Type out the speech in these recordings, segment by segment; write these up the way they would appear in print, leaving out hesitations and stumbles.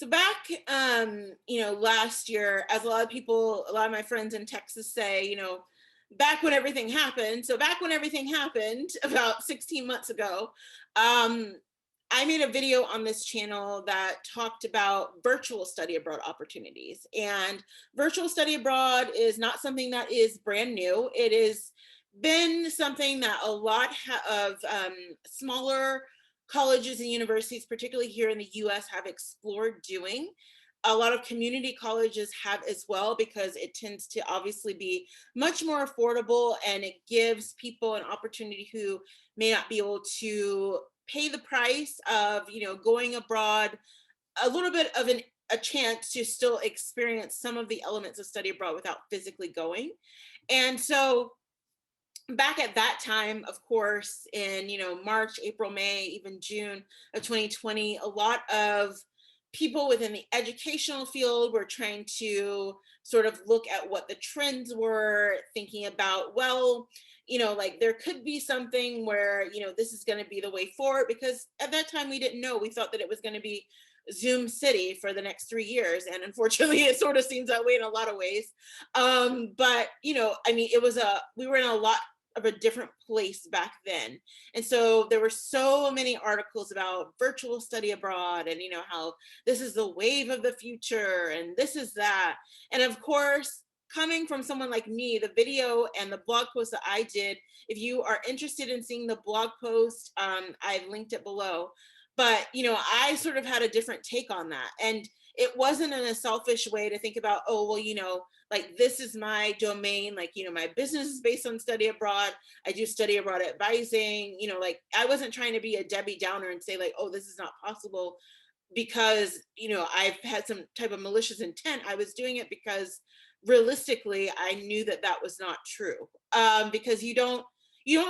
So back, last year, as a lot of people, a lot of my friends in Texas say, back when everything happened. So back when everything happened, about 16 months ago, um, I made a video on this channel that talked about virtual study abroad opportunities. And virtual study abroad is not something that is brand new. It has been something that a lot of smaller colleges and universities, particularly here in the US, have explored doing. A lot of community colleges have as well, because it tends to obviously be much more affordable, and it gives people an opportunity who may not be able to pay the price of going abroad, a little bit of a chance to still experience some of the elements of study abroad without physically going. And so back at that time, of course, in March, April, May, even June of 2020, a lot of people within the educational field were trying to sort of look at what the trends were, thinking about, well, like there could be something where this is going to be the way forward, because at that time we didn't know. We thought that it was going to be Zoom City for the next 3 years, and unfortunately it sort of seems that way in a lot of ways. But I mean, we were in a lot of a different place back then. And so there were so many articles about virtual study abroad, and how this is the wave of the future and this is that. And of course, coming from someone like me, the video and the blog post that I did, if you are interested in seeing the blog post, I've linked it below. But I sort of had a different take on that. And it wasn't in a selfish way to think about, oh, well, like this is my domain, like my business is based on study abroad. I do study abroad advising. Like I wasn't trying to be a Debbie Downer and say like, oh, this is not possible because I've had some type of malicious intent. I was doing it because realistically I knew that that was not true. Because you don't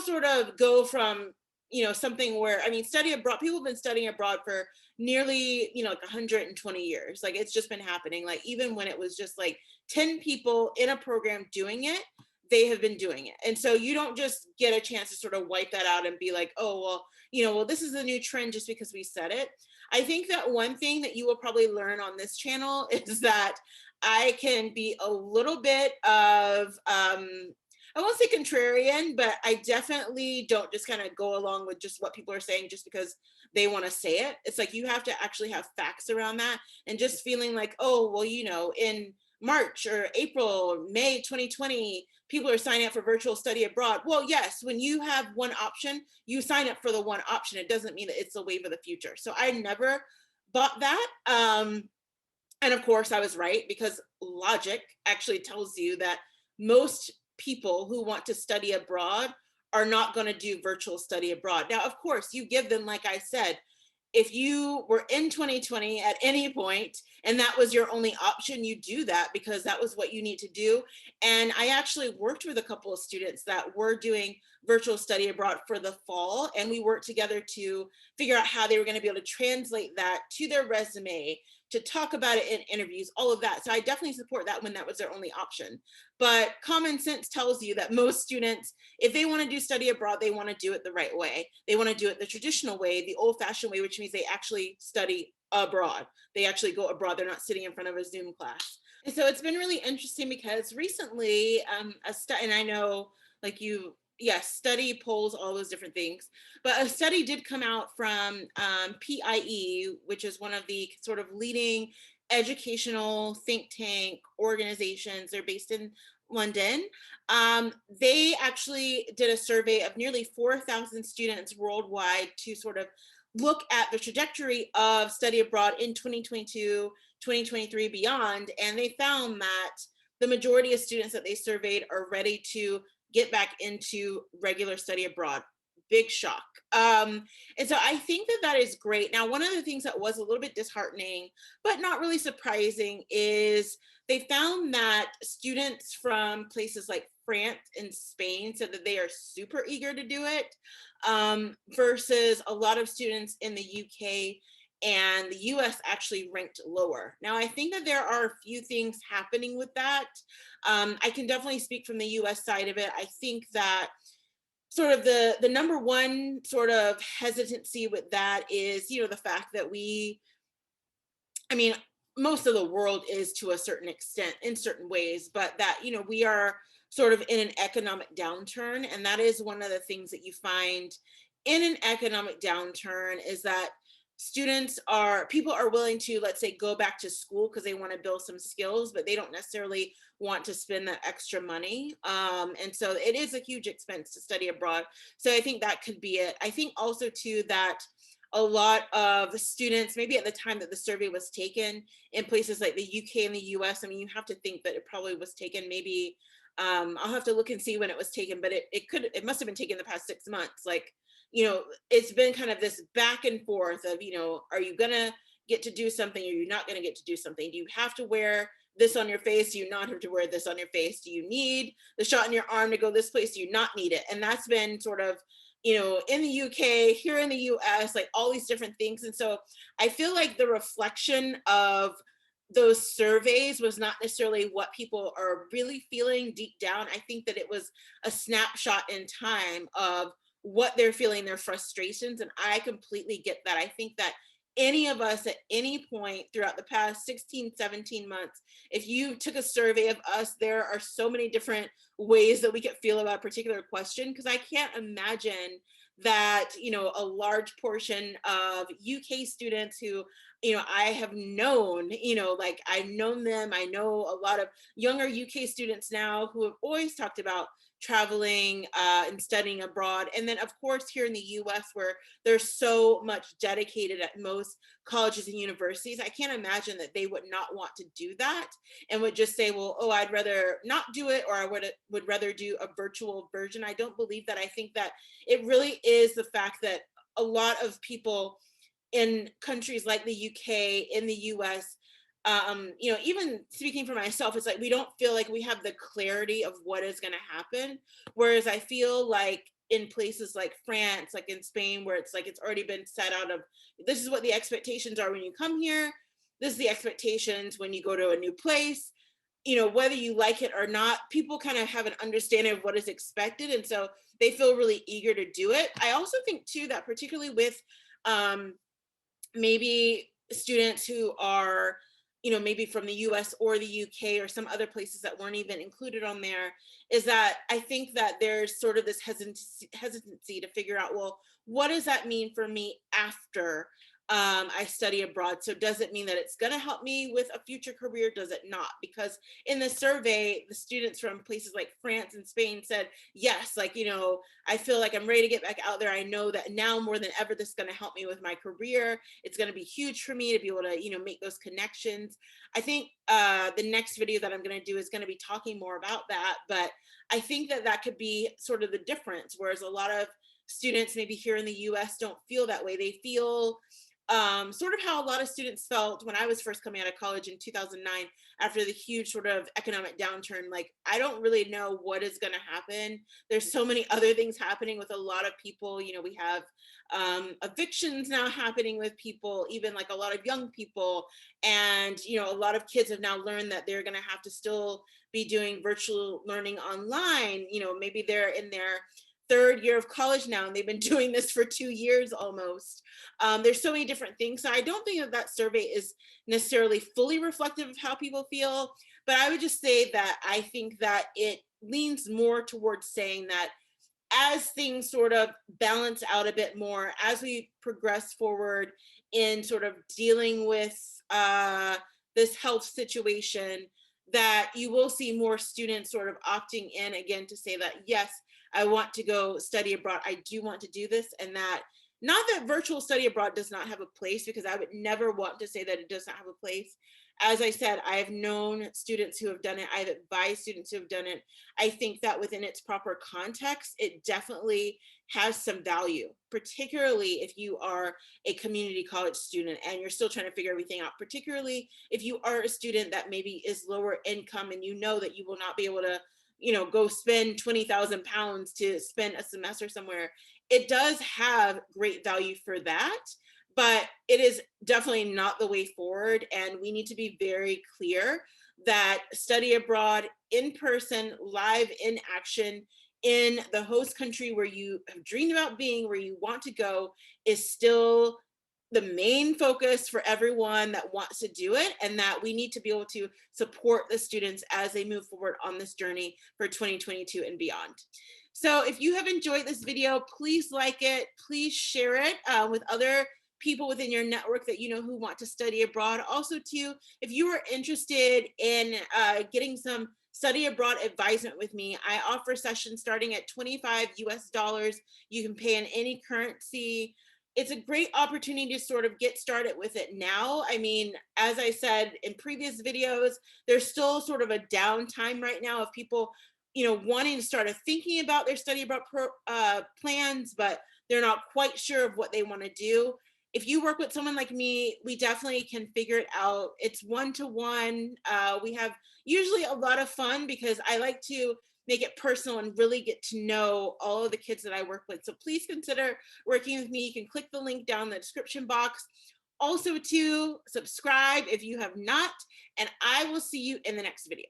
sort of go from something where, I mean, study abroad, people have been studying abroad for nearly like 120 years. Like it's just been happening. Like even when it was just like 10 people in a program doing it, they have been doing it. And so you don't just get a chance to sort of wipe that out and be like, oh, well, this is a new trend just because we said it. I think that one thing that you will probably learn on this channel is that I can be a little bit of I won't say contrarian, but I definitely don't just kind of go along with just what people are saying just because they want to say it. It's like you have to actually have facts around that, and just feeling like, oh, well, in March or April or May 2020, people are signing up for virtual study abroad. Well, yes, when you have one option, you sign up for the one option. It doesn't mean that it's the wave of the future. So I never bought that. And of course, I was right, because logic actually tells you that most people who want to study abroad are not going to do virtual study abroad. Now, of course, you give them, like I said, if you were in 2020 at any point and that was your only option, you do that because that was what you need to do. And I actually worked with a couple of students that were doing virtual study abroad for the fall, and we worked together to figure out how they were going to be able to translate that to their resume, to talk about it in interviews, all of that. So I definitely support that when that was their only option. But common sense tells you that most students, if they want to do study abroad, they want to do it the right way. They want to do it the traditional way, the old fashioned way, which means they actually study abroad. They actually go abroad. They're not sitting in front of a Zoom class. And so it's been really interesting because recently, and I know like yes, study polls, all those different things. But a study did come out from PIE, which is one of the sort of leading educational think tank organizations. They're based in London. They actually did a survey of nearly 4,000 students worldwide to sort of look at the trajectory of study abroad in 2022, 2023, beyond. And they found that the majority of students that they surveyed are ready to get back into regular study abroad. Big shock. And so I think that that is great. Now, one of the things that was a little bit disheartening, but not really surprising, is they found that students from places like France and Spain said that they are super eager to do it, versus a lot of students in the UK and the US actually ranked lower. Now, I think that there are a few things happening with that. I can definitely speak from the US side of it. I think that sort of the number one sort of hesitancy with that is, the fact that we I mean, most of the world is to a certain extent in certain ways, but that, we are sort of in an economic downturn. And that is one of the things that you find in an economic downturn is that people are willing to, let's say, go back to school because they want to build some skills, but they don't necessarily want to spend that extra money. And so it is a huge expense to study abroad. So I think that could be it. I think also too that a lot of students, maybe at the time that the survey was taken in places like the UK and the US, I mean, you have to think that it probably was taken maybe, I'll have to look and see when it was taken, but it must have been taken the past 6 months. Like, it's been kind of this back and forth of, are you gonna get to do something? Or are you not gonna get to do something? Do you have to wear this on your face? Do you not have to wear this on your face? Do you need the shot in your arm to go this place? Do you not need it? And that's been sort of, in the UK, here in the US, like all these different things. And so I feel like the reflection of those surveys was not necessarily what people are really feeling deep down. I think that it was a snapshot in time of what they're feeling, their frustrations. And I completely get that. I think that any of us at any point throughout the past 16, 17 months, if you took a survey of us, there are so many different ways that we could feel about a particular question, because I can't imagine that, a large portion of UK students who, I have known, like I've known them. I know a lot of younger UK students now who have always talked about traveling and studying abroad. And then, of course, here in the US, where there's so much dedicated at most colleges and universities, I can't imagine that they would not want to do that and would just say, well, oh, I'd rather not do it, or I would rather do a virtual version. I don't believe that. I think that it really is the fact that a lot of people in countries like the UK, in the US, even speaking for myself, it's like we don't feel like we have the clarity of what is going to happen. Whereas I feel like in places like France, like in Spain, where it's like it's already been set out of, this is what the expectations are when you come here. This is the expectations when you go to a new place. Whether you like it or not, people kind of have an understanding of what is expected. And so they feel really eager to do it. I also think too that particularly with um, maybe students who are, maybe from the US or the UK or some other places that weren't even included on there, is that I think that there's sort of this hesitancy to figure out, well, what does that mean for me after I study abroad? So does it mean that it's going to help me with a future career? Does it not? Because in the survey, the students from places like France and Spain said, yes, like, I feel like I'm ready to get back out there. I know that now more than ever, this is going to help me with my career. It's going to be huge for me to be able to, make those connections. I think the next video that I'm going to do is going to be talking more about that. But I think that that could be sort of the difference, whereas a lot of students maybe here in the US don't feel that way. They feel sort of how a lot of students felt when I was first coming out of college in 2009 after the huge sort of economic downturn. Like, I don't really know what is going to happen. There's so many other things happening with a lot of people. We have evictions now happening with people, even like a lot of young people. And, a lot of kids have now learned that they're going to have to still be doing virtual learning online. Maybe they're in their third year of college now and they've been doing this for 2 years almost. There's so many different things. So I don't think that that survey is necessarily fully reflective of how people feel, but I would just say that I think that it leans more towards saying that as things sort of balance out a bit more, as we progress forward in sort of dealing with this health situation, that you will see more students sort of opting in again to say that, yes, I want to go study abroad. I do want to do this. And that, not that virtual study abroad does not have a place, because I would never want to say that it does not have a place. As I said, I have known students who have done it. I've advised students who have done it. I think that within its proper context, it definitely has some value, particularly if you are a community college student and you're still trying to figure everything out, particularly if you are a student that maybe is lower income and you know that you will not be able to go spend 20,000 pounds to spend a semester somewhere. It does have great value for that, but it is definitely not the way forward. And we need to be very clear that study abroad, in person, live, in action, in the host country where you have dreamed about being, where you want to go, is still the main focus for everyone that wants to do it, and that we need to be able to support the students as they move forward on this journey for 2022 and beyond. So if you have enjoyed this video, please like it, please share it with other people within your network that you know who want to study abroad. Also too, if you are interested in getting some study abroad advisement with me, I offer sessions starting at 25 US dollars. You can pay in any currency. It's a great opportunity to sort of get started with it now. I mean, as I said in previous videos, there's still sort of a downtime right now of people, you know, wanting to start thinking about their study abroad plans, but they're not quite sure of what they want to do. If you work with someone like me, we definitely can figure it out. It's one-to-one. We have usually a lot of fun because I like to make it personal and really get to know all of the kids that I work with. So please consider working with me. You can click the link down in the description box. Also to subscribe if you have not, and I will see you in the next video.